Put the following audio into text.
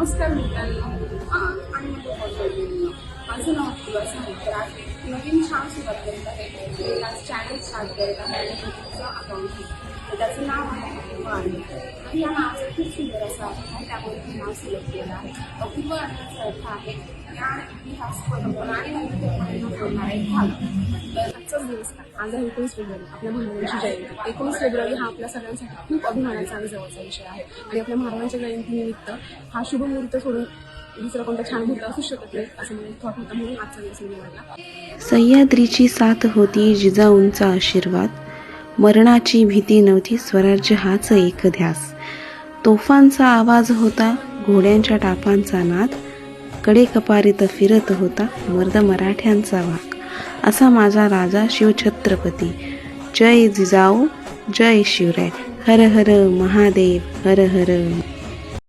नमस्कार मित्रांनो आणि माझं नाव दिवस आहे. तर आज नवीन छान सुरुवात करत आहे. मी आज चॅनल स्टार्ट करत आहे आणि तुमचं अकाउंट आहे. तर त्याचं नाव आहे वाणी. तर या नावाचं खूप सुंदर असं आहे, त्यामुळे हे नाव सिलेक्ट केलं आहे. अपूर्व अर्थाचा अर्थ आहे ज्ञान, इतिहास, परंपरा आणि नैतिकतेला जोडणारा एक भाग. तर आजचाच दिवस आज आहे 19 फेब्रुवारी, आपल्या महाराजांची जयंती. 19 फेब्रुवारी हा आपल्या सगळ्यांसाठी खूप अभिमानाचा आणि जवळचा विषय आहे आणि आपल्या महाराजांच्या जयंतीनिमित्त हा शुभ मुहूर्त सोडून दुसरा कोणता छान मुहूर्त असू शकत नाही असं मला थॉट होतं, म्हणून आजचा दिवस मी निवडला. सह्याद्रीची साथ होती जिजाऊंचा आशीर्वाद, मरणाची भीती नव्हती स्वराज्य हाच एक ध्यास. तोफांचा आवाज होता, घोड्यांच्या टापांचा नाद, कडे कपारीत फिरत होता मर्द मराठ्यांचा वाघ. असा माझा राजा शिवछत्रपती. जय जिजाऊ, जय शिवराय. हर हर महादेव, हर हर.